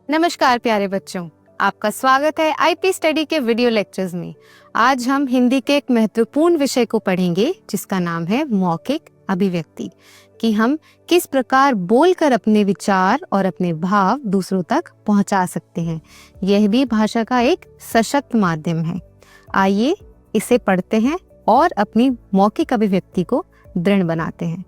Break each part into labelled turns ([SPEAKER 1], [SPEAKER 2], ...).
[SPEAKER 1] नमस्कार प्यारे बच्चों, आपका स्वागत है आईपी स्टडी के वीडियो लेक्चर्स में। आज हम हिंदी के एक महत्वपूर्ण विषय को पढ़ेंगे जिसका नाम है मौखिक अभिव्यक्ति, कि हम किस प्रकार बोलकर अपने विचार और अपने भाव दूसरों तक पहुंचा सकते हैं। यह भी भाषा का एक सशक्त माध्यम है। आइए इसे पढ़ते हैं और अपनी मौखिक अभिव्यक्ति को दृढ़ बनाते हैं।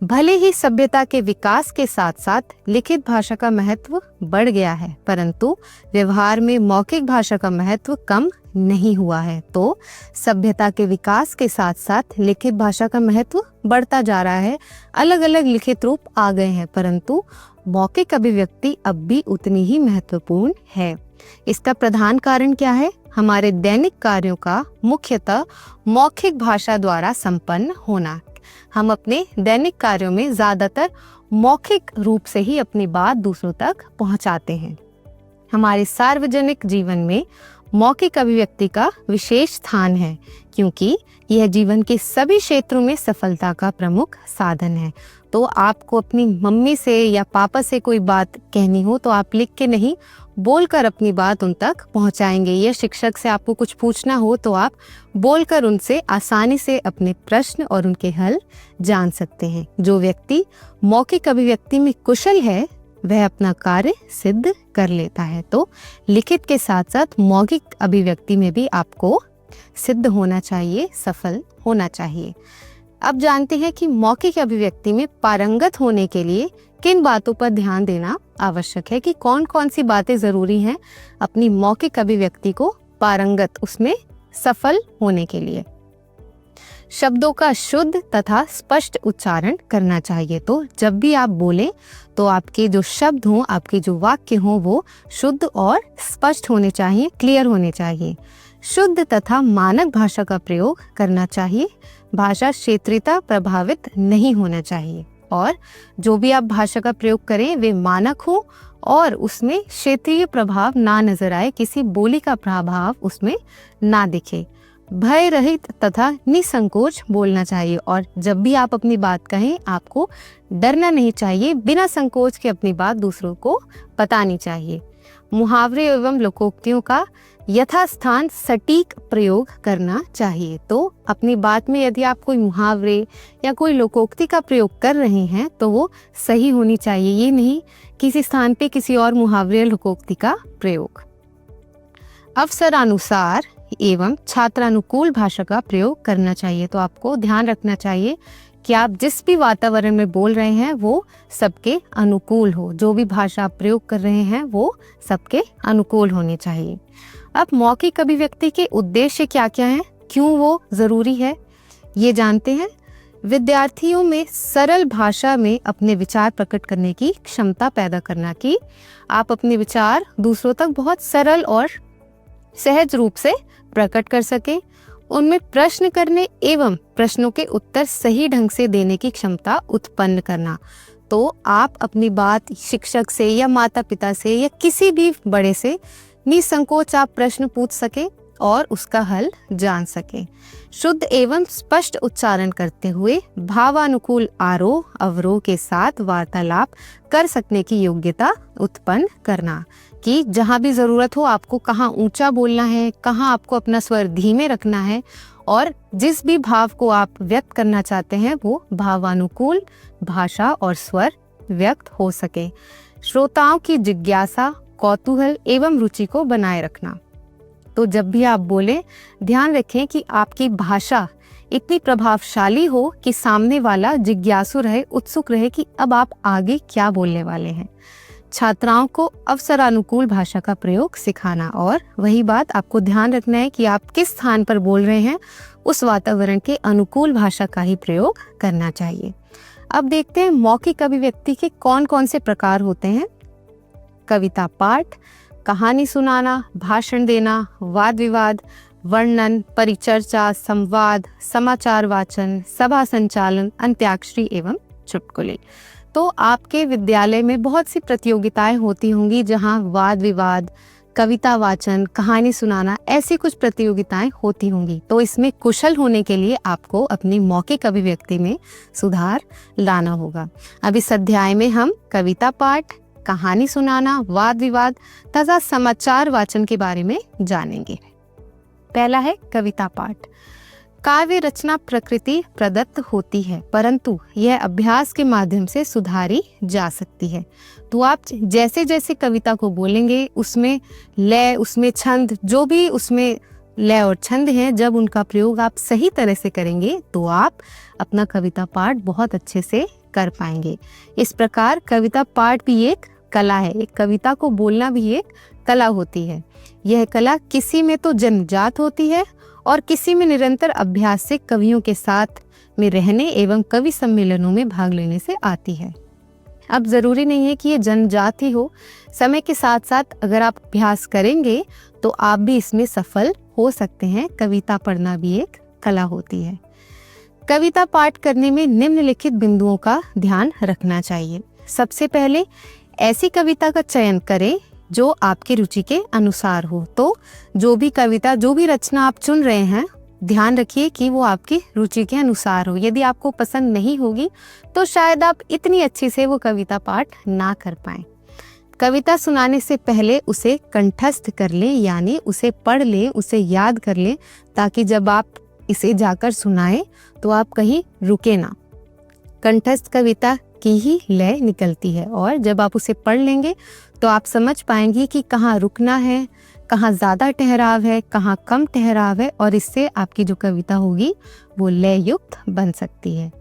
[SPEAKER 1] भले ही सभ्यता के विकास के साथ साथ लिखित भाषा का महत्व बढ़ गया है, परंतु व्यवहार में मौखिक भाषा का महत्व कम नहीं हुआ है। तो सभ्यता के विकास के साथ साथ लिखित भाषा का महत्व बढ़ता जा रहा है। अलग अलग लिखित रूप आ गए हैं, परंतु मौखिक अभिव्यक्ति अब भी उतनी ही महत्वपूर्ण है। इसका प्रधान कारण क्या है? हमारे दैनिक कार्यों का मुख्यतः मौखिक भाषा द्वारा संपन्न होना। हम अपने दैनिक कार्यों में ज्यादातर मौखिक रूप से ही अपनी बात दूसरों तक पहुंचाते हैं। हमारे सार्वजनिक जीवन में मौखिक अभिव्यक्ति का विशेष स्थान है, क्योंकि यह जीवन के सभी क्षेत्रों में सफलता का प्रमुख साधन है। तो आपको अपनी मम्मी से या पापा से कोई बात कहनी हो तो आप लिख के नहीं, बोलकर अपनी बात उन तक पहुंचाएंगे। या शिक्षक से आपको कुछ पूछना हो तो आप बोलकर उनसे आसानी से अपने प्रश्न और उनके हल जान सकते हैं। जो व्यक्ति मौखिक अभिव्यक्ति में कुशल है वह अपना कार्य सिद्ध कर लेता है। तो लिखित के साथ साथ मौखिक अभिव्यक्ति में भी आपको सिद्ध होना चाहिए, सफल होना चाहिए। अब जानते हैं कि मौखिक अभिव्यक्ति में पारंगत होने के लिए किन बातों पर ध्यान देना आवश्यक है, कि कौन कौन सी बातें जरूरी हैं अपनी मौखिक अभिव्यक्ति को पारंगत, उसमें सफल होने के लिए। शब्दों का शुद्ध तथा स्पष्ट उच्चारण करना चाहिए। तो जब भी आप बोलें तो आपके जो शब्द हों, आपके जो वाक्य हों, वो शुद्ध और स्पष्ट होने चाहिए, क्लियर होने चाहिए। शुद्ध तथा मानक भाषा का प्रयोग करना चाहिए। भाषा क्षेत्रीयता प्रभावित नहीं होना चाहिए, और जो भी आप भाषा का प्रयोग करें वे मानक हो और उसमें क्षेत्रीय प्रभाव ना नजर आए, किसी बोली का प्रभाव उसमें ना दिखे। भय रहित तथा निसंकोच बोलना चाहिए, और जब भी आप अपनी बात कहें आपको डरना नहीं चाहिए, बिना संकोच के अपनी बात दूसरों को बतानी चाहिए। मुहावरे एवं लोकोक्तियों का यथास्थान सटीक प्रयोग करना चाहिए। तो अपनी बात में यदि आप कोई मुहावरे या कोई लोकोक्ति का प्रयोग कर रहे हैं तो वो सही होनी चाहिए, ये नहीं किसी स्थान पे किसी और मुहावरे या लोकोक्ति का प्रयोग। अवसरानुसार एवं छात्रानुकूल भाषा का प्रयोग करना चाहिए। तो आपको ध्यान रखना चाहिए कि आप जिस भी वातावरण में बोल रहे हैं वो सबके अनुकूल हो। जो भी भाषा आप प्रयोग कर रहे हैं वो सबके अनुकूल होनी चाहिए। अब मौखिक अभिव्यक्ति के उद्देश्य क्या क्या हैं, क्यों वो जरूरी है, ये जानते हैं। विद्यार्थियों में सरल भाषा में अपने विचार प्रकट करने की क्षमता पैदा करना, कि आप अपने विचार दूसरों तक बहुत सरल और सहज रूप से प्रकट कर सकें। उनमें प्रश्न करने एवं प्रश्नों के उत्तर सही ढंग से देने की क्षमता उत्पन्न करना। तो आप अपनी बात शिक्षक से या माता पिता से या किसी भी बड़े से निसंकोच आप प्रश्न पूछ सके और उसका हल जान सके। शुद्ध एवं स्पष्ट उच्चारण करते हुए भावानुकूल आरोह अवरोह के साथ वार्तालाप कर सकने की योग्यता उत्पन्न करना, कि जहाँ भी जरूरत हो आपको कहाँ ऊंचा बोलना है, कहाँ आपको अपना स्वर धीमे रखना है, और जिस भी भाव को आप व्यक्त करना चाहते हैं वो भावानुकूल भाषा और स्वर व्यक्त हो सके। श्रोताओं की जिज्ञासा, कौतूहल एवं रुचि को बनाए रखना। तो जब भी आप बोलें ध्यान रखें कि आपकी भाषा इतनी प्रभावशाली हो कि सामने वाला जिज्ञासु रहे, उत्सुक रहे कि अब आप आगे क्या बोलने वाले हैं। छात्राओं को अवसरानुकूल भाषा का प्रयोग सिखाना, और वही बात आपको ध्यान रखना है कि आप किस स्थान पर बोल रहे हैं उस वातावरण के अनुकूल भाषा का ही प्रयोग करना चाहिए। अब देखते हैं मौखिक अभिव्यक्ति के कौन कौन से प्रकार होते हैं। कविता पाठ, कहानी सुनाना, भाषण देना, वाद विवाद, वर्णन, परिचर्चा, संवाद, समाचार वाचन, सभा संचालन, अंत्याक्षरी एवं चुटकुले। तो आपके विद्यालय में बहुत सी प्रतियोगिताएं होती होंगी जहां वाद विवाद, कविता वाचन, कहानी सुनाना, ऐसी कुछ प्रतियोगिताएं होती होंगी। तो इसमें कुशल होने के लिए आपको अपनी मौखिक अभिव्यक्ति में सुधार लाना होगा। अब इस अध्याय में हम कविता पाठ, कहानी सुनाना, वाद विवाद तथा समाचार वाचन के बारे में जानेंगे। पहला है कविता पाठ। काव्य रचना प्रकृति प्रदत्त होती है, परंतु यह अभ्यास के माध्यम से सुधारी जा सकती है। तो आप जैसे जैसे कविता को बोलेंगे, उसमें लय, उसमें छंद, जो भी उसमें लय और छंद हैं, जब उनका प्रयोग आप सही तरह से करेंगे तो आप अपना कविता पाठ बहुत अच्छे से कर पाएंगे। इस प्रकार कविता पाठ भी एक कला है। एक कविता को बोलना भी एक कला होती है। यह कला किसी में तो जन्मजात होती है और किसी में निरंतर अभ्यास से कवियों के साथ में रहने एवं कवि सम्मेलनों में भाग लेने से आती है। अब ज़रूरी नहीं है कि ये जन्मजात ही हो, समय के साथ साथ अगर आप अभ्यास करेंगे तो आप भी इसमें सफल हो सकते हैं। कविता पढ़ना भी एक कला होती है। कविता पाठ करने में निम्नलिखित बिंदुओं का ध्यान रखना चाहिए। सबसे पहले ऐसी कविता का चयन करें जो आपकी रुचि के अनुसार हो। तो जो भी कविता, जो भी रचना आप चुन रहे हैं, ध्यान रखिए कि वो आपकी रुचि के अनुसार हो। यदि आपको पसंद नहीं होगी तो शायद आप इतनी अच्छी से वो कविता पाठ ना कर पाएं। कविता सुनाने से पहले उसे कंठस्थ कर लें, यानी उसे पढ़ लें, उसे याद कर लें, ताकि जब आप इसे जाकर सुनाएं तो आप कहीं रुके ना। कंठस्थ कविता की ही लय निकलती है और जब आप उसे पढ़ लेंगे तो आप समझ पाएंगे कि कहाँ रुकना है, कहाँ ज़्यादा ठहराव है, कहाँ कम ठहराव है, और इससे आपकी जो कविता होगी वो लय युक्त बन सकती है।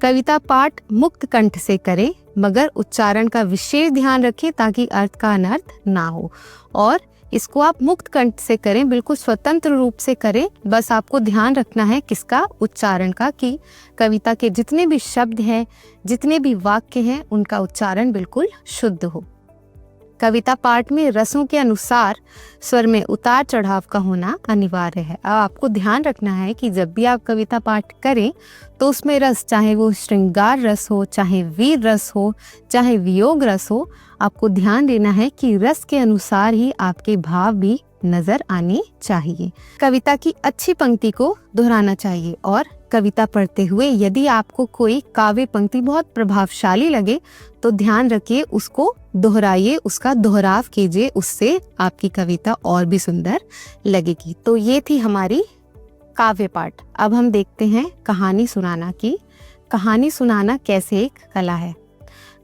[SPEAKER 1] कविता पाठ मुक्त कंठ से करें, मगर उच्चारण का विशेष ध्यान रखें ताकि अर्थ का अनर्थ ना हो। और इसको आप मुक्त कंठ से करें, बिल्कुल स्वतंत्र रूप से करें। बस आपको ध्यान रखना है किसका, उच्चारण का, कि कविता के जितने भी शब्द हैं, जितने भी वाक्य हैं, उनका उच्चारण बिल्कुल शुद्ध हो। कविता पाठ में रसों के अनुसार स्वर में उतार चढ़ाव का होना अनिवार्य है। अब आपको ध्यान रखना है कि जब भी आप कविता पाठ करें तो उसमें रस, चाहे वो श्रृंगार रस हो, चाहे वीर रस हो, चाहे वियोग रस हो, आपको ध्यान देना है कि रस के अनुसार ही आपके भाव भी नजर आने चाहिए। कविता की अच्छी पंक्ति को दोहराना चाहिए और कविता पढ़ते हुए यदि आपको कोई काव्य पंक्ति बहुत प्रभावशाली लगे तो ध्यान रखिए, उसको दोहराइए, उसका दोहराव कीजिए, उससे आपकी कविता और भी सुंदर लगेगी। तो ये थी हमारी काव्य पाठ। अब हम देखते हैं कहानी सुनाना की। कहानी सुनाना कैसे एक कला है।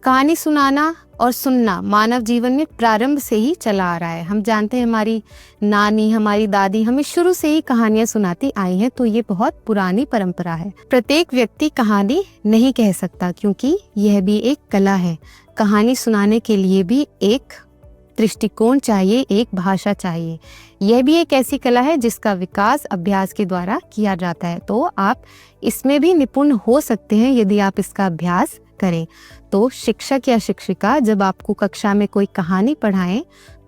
[SPEAKER 1] कहानी सुनाना और सुनना मानव जीवन में प्रारंभ से ही चला आ रहा है। हम जानते हैं हमारी नानी, हमारी दादी हमें शुरू से ही कहानियां सुनाती आई हैं, तो ये बहुत पुरानी परंपरा है। प्रत्येक व्यक्ति कहानी नहीं कह सकता क्योंकि यह भी एक कला है। कहानी सुनाने के लिए भी एक दृष्टिकोण चाहिए, एक भाषा चाहिए। यह भी एक ऐसी कला है जिसका विकास अभ्यास के द्वारा किया जाता है। तो आप इसमें भी निपुण हो सकते हैं यदि आप इसका अभ्यास करें। तो शिक्षक या शिक्षिका जब आपको कक्षा में कोई कहानी पढ़ाएं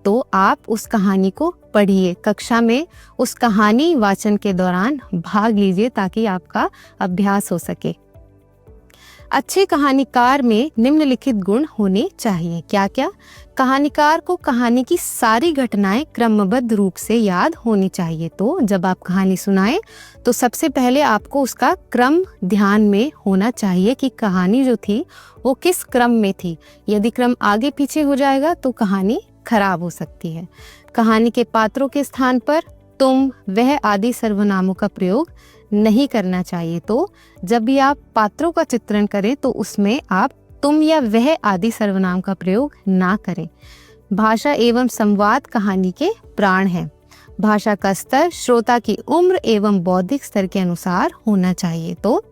[SPEAKER 1] तो आप उस कहानी को पढ़िए। कक्षा में उस कहानी वाचन के दौरान भाग लीजिए ताकि आपका अभ्यास हो सके। अच्छे कहानीकार में निम्नलिखित गुण होने चाहिए। क्या क्या? कहानीकार को कहानी की सारी घटनाएं क्रमबद्ध रूप से याद होनी चाहिए। तो जब आप कहानी सुनाएं तो सबसे पहले आपको उसका क्रम ध्यान में होना चाहिए कि कहानी जो थी वो किस क्रम में थी। यदि क्रम आगे पीछे हो जाएगा तो कहानी खराब हो सकती है। कहानी के पात्रों के स्थान पर तुम, वह आदि सर्वनामों का प्रयोग नहीं करना चाहिए। तो जब भी आप पात्रों का चित्रण करें तो उसमें आप तुम या वह आदि सर्वनाम का प्रयोग ना करें। भाषा एवं संवाद कहानी के प्राण है। भाषा का स्तर श्रोता की उम्र एवं बौद्धिक स्तर के अनुसार होना चाहिए। तो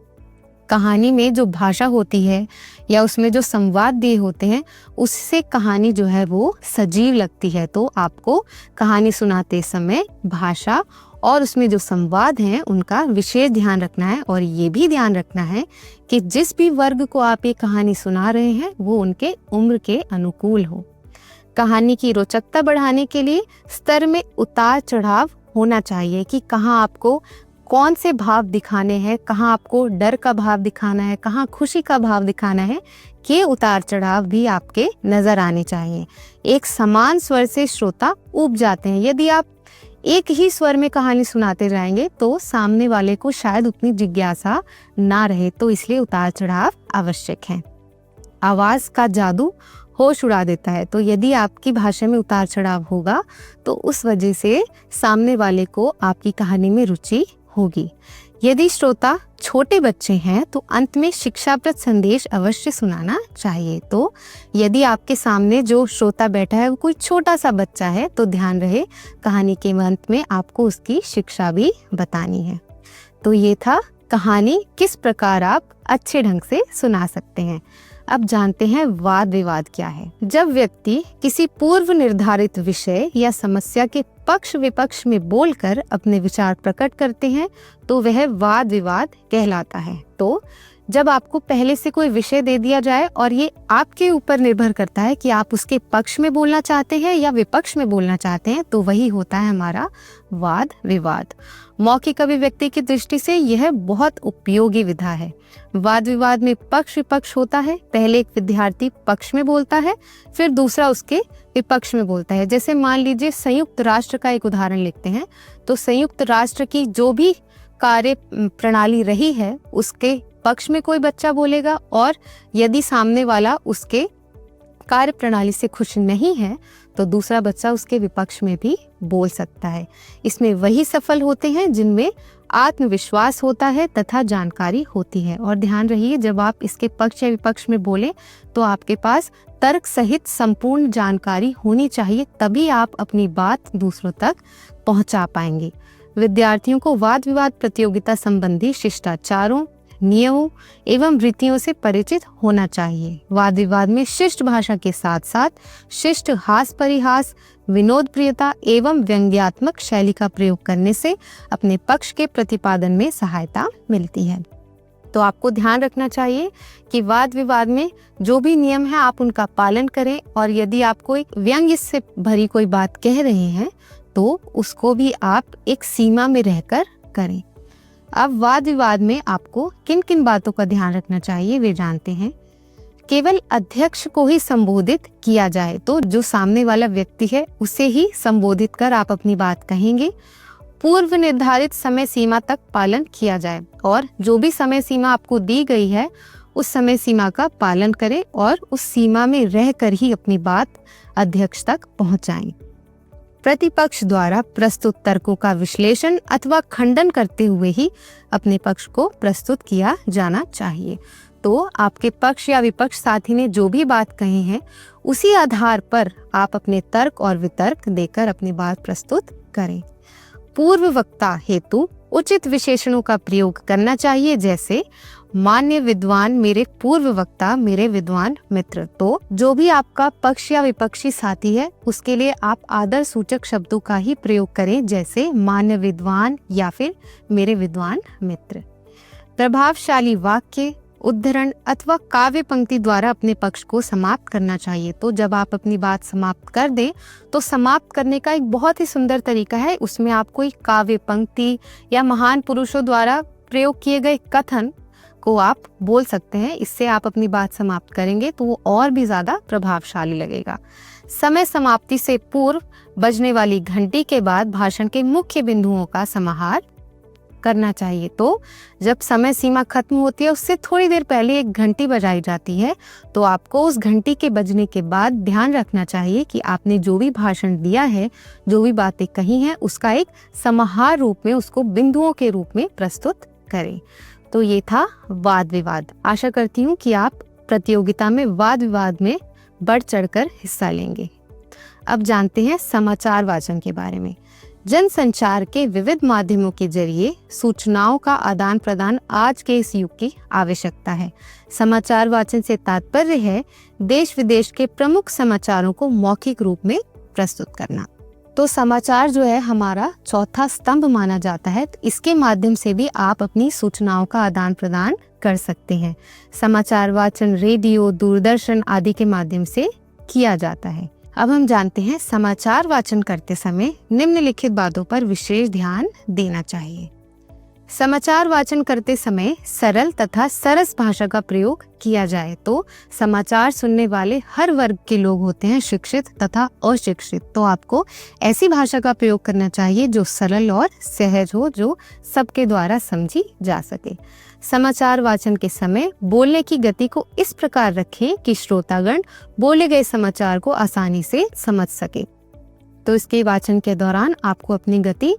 [SPEAKER 1] कहानी में जो भाषा होती है या उसमें जो संवाद दिए होते हैं उससे कहानी जो है वो सजीव लगती है। तो आपको कहानी सुनाते समय भाषा और उसमें जो संवाद हैं उनका विशेष ध्यान रखना है। और ये भी ध्यान रखना है कि जिस भी वर्ग को आप ये कहानी सुना रहे हैं वो उनके उम्र के अनुकूल हो। कहानी की रोचकता बढ़ाने के लिए स्तर में उतार चढ़ाव होना चाहिए कि कहाँ आपको कौन से भाव दिखाने हैं, कहाँ आपको डर का भाव दिखाना है, कहाँ खुशी का भाव दिखाना है, के उतार चढ़ाव भी आपके नजर आने चाहिए। एक समान स्वर से श्रोता ऊब जाते हैं। यदि आप एक ही स्वर में कहानी सुनाते जाएंगे तो सामने वाले को शायद उतनी जिज्ञासा ना रहे। तो इसलिए उतार चढ़ाव आवश्यक है। आवाज का जादू होश उड़ा देता है। तो यदि आपकी भाषा में उतार चढ़ाव होगा तो उस वजह से सामने वाले को आपकी कहानी में रुचि होगी। यदि श्रोता छोटे बच्चे हैं तो अंत में शिक्षाप्रद संदेश अवश्य सुनाना चाहिए। तो यदि आपके सामने जो श्रोता बैठा है वो कोई छोटा सा बच्चा है तो ध्यान रहे कहानी के अंत में आपको उसकी शिक्षा भी बतानी है। तो ये था कहानी किस प्रकार आप अच्छे ढंग से सुना सकते हैं। अब जानते हैं वाद विवाद क्या है। जब व्यक्ति किसी पूर्व निर्धारित विषय या समस्या के पक्ष विपक्ष में बोलकर अपने विचार प्रकट करते हैं तो वह वाद विवाद कहलाता है। तो जब आपको पहले से कोई विषय दे दिया जाए और ये आपके ऊपर निर्भर करता है कि आप उसके पक्ष में बोलना चाहते हैं या विपक्ष में बोलना चाहते हैं, तो वही होता है हमारा वाद विवाद। मौखिक अभिव्यक्ति की दृष्टि से यह बहुत उपयोगी विधा है। वाद विवाद में पक्ष विपक्ष होता है। पहले एक विद्यार्थी पक्ष में बोलता है, फिर दूसरा उसके विपक्ष में बोलता है। जैसे मान लीजिए संयुक्त राष्ट्र का एक उदाहरण लेते हैं, तो संयुक्त राष्ट्र की जो भी कार्य प्रणाली रही है उसके पक्ष में कोई बच्चा बोलेगा, और यदि सामने वाला उसके कार्य प्रणाली से खुश नहीं है तो दूसरा बच्चा उसके विपक्ष में भी बोल सकता है। इसमें वही सफल होते हैं जिनमें आत्मविश्वास होता है तथा जानकारी होती है। और ध्यान रहिए, जब आप इसके पक्ष या विपक्ष में बोले तो आपके पास तर्क सहित संपूर्ण जानकारी होनी चाहिए, तभी आप अपनी बात दूसरों तक पहुंचा पाएंगे। विद्यार्थियों को वाद विवाद प्रतियोगिता संबंधी शिष्टाचारों, नियमों एवं रीतियों से परिचित होना चाहिए। वाद विवाद में शिष्ट भाषा के साथ साथ शिष्ट हास परिहास, विनोद प्रियता एवं व्यंग्यात्मक शैली का प्रयोग करने से अपने पक्ष के प्रतिपादन में सहायता मिलती है। तो आपको ध्यान रखना चाहिए कि वाद विवाद में जो भी नियम है आप उनका पालन करें, और यदि आप कोई व्यंग्य से भरी कोई बात कह रहे हैं तो उसको भी आप एक सीमा में रहकर करें। अब वाद विवाद में आपको किन किन बातों का ध्यान रखना चाहिए वे जानते हैं। केवल अध्यक्ष को ही संबोधित किया जाए, तो जो सामने वाला व्यक्ति है उसे ही संबोधित कर आप अपनी बात कहेंगे। पूर्व निर्धारित समय सीमा तक पालन किया जाए, और जो भी समय सीमा आपको दी गई है उस समय सीमा का पालन करें और उस सीमा में रहकर ही अपनी बात अध्यक्ष तक पहुंचाएं। प्रतिपक्ष द्वारा प्रस्तुत तर्कों का विश्लेषण अथवा खंडन करते हुए ही अपने पक्ष को प्रस्तुत किया जाना चाहिए। तो आपके पक्ष या विपक्ष साथी ने जो भी बात कही है उसी आधार पर आप अपने तर्क और वितर्क देकर अपनी बात प्रस्तुत करें। पूर्व वक्ता हेतु उचित विशेषणों का प्रयोग करना चाहिए, जैसे मान्य विद्वान मेरे पूर्व वक्ता मेरे विद्वान मित्र। तो जो भी आपका पक्ष या विपक्षी साथी है उसके लिए आप आदर सूचक शब्दों का ही प्रयोग करें, जैसे मान्य विद्वान या फिर मेरे विद्वान मित्र। प्रभावशाली वाक्य, उद्धरण अथवा काव्य पंक्ति द्वारा अपने पक्ष को समाप्त करना चाहिए। तो जब आप अपनी बात समाप्त कर दें तो समाप्त करने का एक बहुत ही सुंदर तरीका है, उसमें आप कोई काव्य पंक्ति या महान पुरुषों द्वारा प्रयोग किए गए कथन को आप बोल सकते हैं। इससे आप अपनी बात समाप्त करेंगे तो वो और भी ज्यादा प्रभावशाली लगेगा। समय समाप्ति से पूर्व बजने वाली घंटी के बाद भाषण के मुख्य बिंदुओं का समाहार करना चाहिए। तो जब समय सीमा खत्म होती है उससे थोड़ी देर पहले एक घंटी बजाई जाती है, तो आपको उस घंटी के बजने के बाद ध्यान रखना चाहिए कि आपने जो भी भाषण दिया है, जो भी बातें कही हैं, उसका एक समाहार रूप में, उसको बिंदुओं के रूप में प्रस्तुत करें। तो ये था वाद विवाद। आशा करती हूँ कि आप प्रतियोगिता में वाद विवाद में बढ़ चढ़कर हिस्सा लेंगे। अब जानते हैं समाचार वाचन के बारे में। जनसंचार के विविध माध्यमों के जरिए सूचनाओं का आदान प्रदान आज के इस युग की आवश्यकता है। समाचार वाचन से तात्पर्य है देश विदेश के प्रमुख समाचारों को मौखिक रूप में प्रस्तुत करना। तो समाचार जो है हमारा चौथा स्तंभ माना जाता है, तो इसके माध्यम से भी आप अपनी सूचनाओं का आदान प्रदान कर सकते हैं। समाचार वाचन रेडियो, दूरदर्शन आदि के माध्यम से किया जाता है। अब हम जानते हैं समाचार वाचन करते समय निम्नलिखित बातों पर विशेष ध्यान देना चाहिए। समाचार वाचन करते समय सरल तथा सरस भाषा का प्रयोग किया जाए। तो समाचार सुनने वाले हर वर्ग के लोग होते हैं, शिक्षित तथा अशिक्षित। तो आपको ऐसी भाषा का प्रयोग करना चाहिए जो सरल और सहज हो, जो सबके द्वारा समझी जा सके। समाचार वाचन के समय बोलने की गति को इस प्रकार रखें कि श्रोतागण बोले गए समाचार को आसानी से समझ सके। तो इसके वाचन के दौरान आपको अपनी गति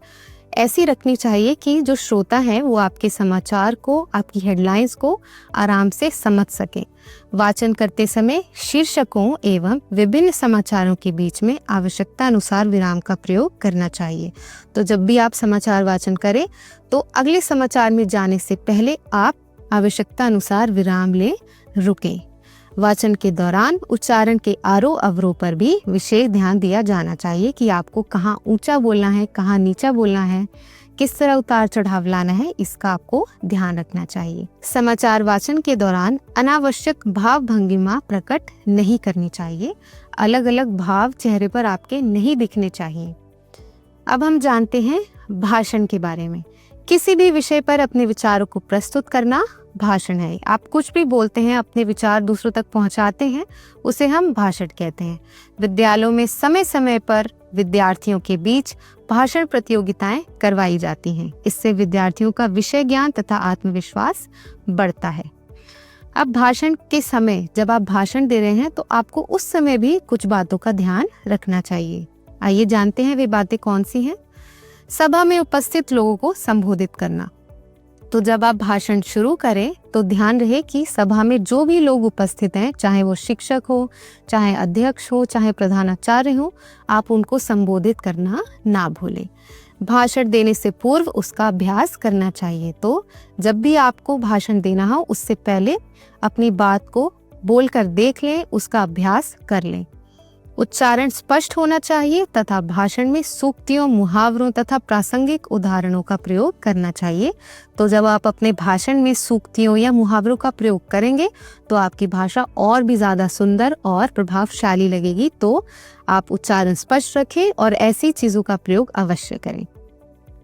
[SPEAKER 1] ऐसी रखनी चाहिए कि जो श्रोता है वो आपके समाचार को, आपकी हेडलाइंस को आराम से समझ सके। वाचन करते समय शीर्षकों एवं विभिन्न समाचारों के बीच में आवश्यकता अनुसार विराम का प्रयोग करना चाहिए। तो जब भी आप समाचार वाचन करें तो अगले समाचार में जाने से पहले आप आवश्यकता अनुसार विराम ले रुकें। वाचन के दौरान उच्चारण के आरोह अवरोह पर भी विशेष ध्यान दिया जाना चाहिए कि आपको कहाँ ऊंचा बोलना है, कहाँ नीचा बोलना है, किस तरह उतार चढ़ाव लाना है, इसका आपको ध्यान रखना चाहिए। समाचार वाचन के दौरान अनावश्यक भाव भंगिमा प्रकट नहीं करनी चाहिए। अलग अलग भाव चेहरे पर आपके नहीं दिखने चाहिए। अब हम जानते हैं भाषण के बारे में। किसी भी विषय पर अपने विचारों को प्रस्तुत करना भाषण है। आप कुछ भी बोलते हैं, अपने विचार दूसरों तक पहुंचाते हैं, उसे हम भाषण कहते हैं। विद्यालयों में समय समय पर विद्यार्थियों के बीच भाषण प्रतियोगिताएं करवाई जाती हैं। इससे विद्यार्थियों का विषय ज्ञान तथा आत्मविश्वास बढ़ता है। अब भाषण के समय जब आप भाषण दे रहे हैं तो आपको उस समय भी कुछ बातों का ध्यान रखना चाहिए। आइए जानते हैं वे बातें कौन सी हैं। सभा में उपस्थित लोगों को संबोधित करना। तो जब आप भाषण शुरू करें तो ध्यान रहे कि सभा में जो भी लोग उपस्थित हैं, चाहे वो शिक्षक हो, चाहे अध्यक्ष हो, चाहे प्रधानाचार्य हो, आप उनको संबोधित करना ना भूलें। भाषण देने से पूर्व उसका अभ्यास करना चाहिए। तो जब भी आपको भाषण देना हो उससे पहले अपनी बात को बोलकर देख लें, उसका अभ्यास कर लें। उच्चारण स्पष्ट होना चाहिए तथा भाषण में सूक्तियों, मुहावरों तथा प्रासंगिक उदाहरणों का प्रयोग करना चाहिए। तो जब आप अपने भाषण में सूक्तियों या मुहावरों का प्रयोग करेंगे तो आपकी भाषा और भी ज़्यादा सुंदर और प्रभावशाली लगेगी। तो आप उच्चारण स्पष्ट रखें और ऐसी चीज़ों का प्रयोग अवश्य करें।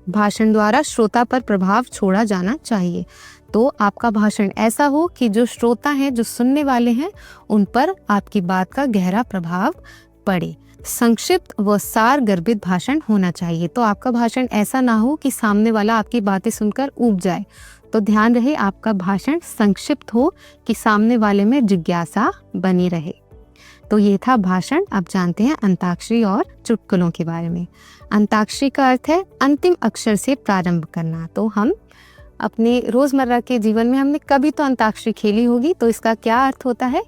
[SPEAKER 1] भाषण द्वारा श्रोता पर प्रभाव छोड़ा जाना चाहिए। तो आपका भाषण ऐसा हो कि जो श्रोता हैं, जो सुनने वाले हैं, उन पर आपकी बात का गहरा प्रभाव पड़े। संक्षिप्त व सार गर्भित भाषण होना चाहिए। तो आपका भाषण ऐसा ना हो कि सामने वाला आपकी बातें सुनकर ऊब जाए। तो ध्यान रहे आपका भाषण संक्षिप्त हो कि सामने वाले में जिज्ञासा बनी रहे। तो ये था भाषण। अब जानते हैं अंताक्षरी और चुटकुलों के बारे में। अंताक्षरी का अर्थ है अंतिम अक्षर से प्रारंभ करना। तो हम अपने रोजमर्रा के जीवन में हमने कभी तो अंताक्षरी खेली होगी। तो इसका क्या अर्थ होता है?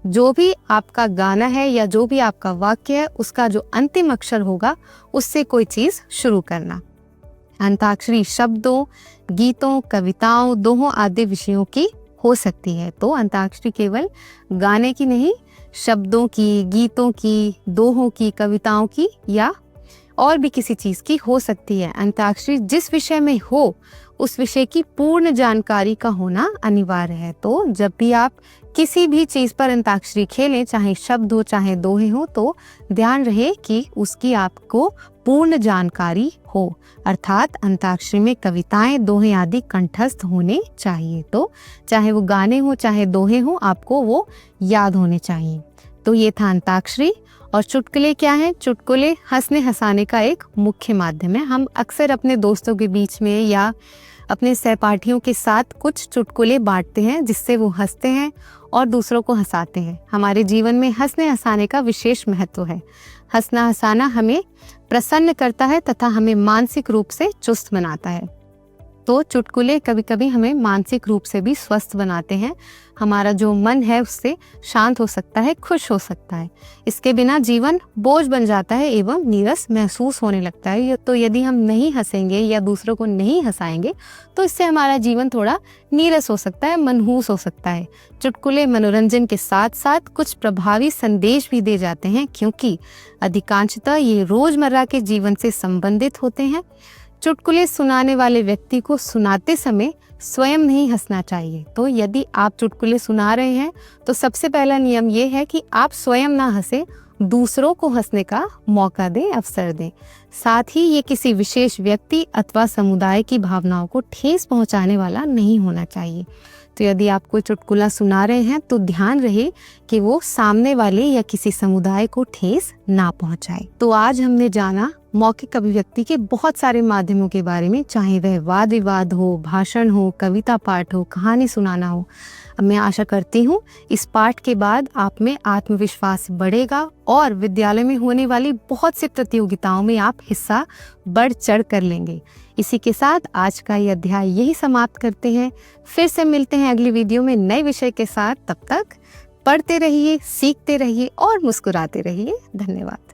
[SPEAKER 1] जो भी आपका गाना है या जो भी आपका वाक्य है, उसका जो अंतिम अक्षर होगा उससे कोई चीज शुरू करना। अंताक्षरी शब्दों, गीतों, कविताओं, दोहों आदि विषयों की हो सकती है। तो अंताक्षरी केवल गाने की नहीं, शब्दों की, गीतों की, दोहों की, कविताओं की या और भी किसी चीज की हो सकती है। अंताक्षरी जिस विषय में हो उस विषय की पूर्ण जानकारी का होना अनिवार्य है। तो जब भी आप किसी भी चीज पर अंताक्षरी खेलें, चाहे शब्द हो, चाहे दोहे हो, तो ध्यान रहे कि उसकी आपको पूर्ण जानकारी हो। अर्थात अंताक्षरी में कविताएं, दोहे आदि कंठस्थ होने चाहिए। तो चाहे वो गाने हो, चाहे दोहे हो, आपको वो याद होने चाहिए। तो ये था अंताक्षरी। और चुटकुले क्या हैं? चुटकुले हंसने हंसाने का एक मुख्य माध्यम है। हम अक्सर अपने दोस्तों के बीच में या अपने सहपाठियों के साथ कुछ चुटकुले बांटते हैं जिससे वो हंसते हैं और दूसरों को हंसाते हैं। हमारे जीवन में हंसने हंसाने का विशेष महत्व है। हंसना हंसाना हमें प्रसन्न करता है तथा हमें मानसिक रूप से चुस्त बनाता है। तो चुटकुले कभी कभी हमें मानसिक रूप से भी स्वस्थ बनाते हैं। हमारा जो मन है उससे शांत हो सकता है, खुश हो सकता है। इसके बिना जीवन बोझ बन जाता है एवं नीरस महसूस होने लगता है। तो यदि हम नहीं हंसेंगे या दूसरों को नहीं हंसाएंगे तो इससे हमारा जीवन थोड़ा नीरस हो सकता है, मनहूस हो सकता है। चुटकुले मनोरंजन के साथ साथ कुछ प्रभावी संदेश भी दे जाते हैं, क्योंकि अधिकांशतः ये रोजमर्रा के जीवन से संबंधित होते हैं। चुटकुले सुनाने वाले व्यक्ति को सुनाते समय स्वयं नहीं हंसना चाहिए। तो यदि आप चुटकुले सुना रहे हैं तो सबसे पहला नियम ये है कि आप स्वयं ना हंसे, दूसरों को हंसने का मौका दें, अवसर दें। साथ ही ये किसी विशेष व्यक्ति अथवा समुदाय की भावनाओं को ठेस पहुंचाने वाला नहीं होना चाहिए। तो यदि आप कोई चुटकुला सुना रहे हैं तो ध्यान रहे कि वो सामने वाले या किसी समुदाय को ठेस ना पहुंचाए। तो आज हमने जाना मौखिक अभिव्यक्ति के बहुत सारे माध्यमों के बारे में, चाहे वह वाद विवाद हो, भाषण हो, कविता पाठ हो, कहानी सुनाना हो। अब मैं आशा करती हूँ इस पाठ के बाद आप में आत्मविश्वास बढ़ेगा और विद्यालय में होने वाली बहुत सी प्रतियोगिताओं में आप हिस्सा बढ़ चढ़ कर लेंगे। इसी के साथ आज का ये अध्याय यही समाप्त करते हैं। फिर से मिलते हैं अगली वीडियो में नए विषय के साथ। तब तक पढ़ते रहिए, सीखते रहिए और मुस्कुराते रहिए। धन्यवाद।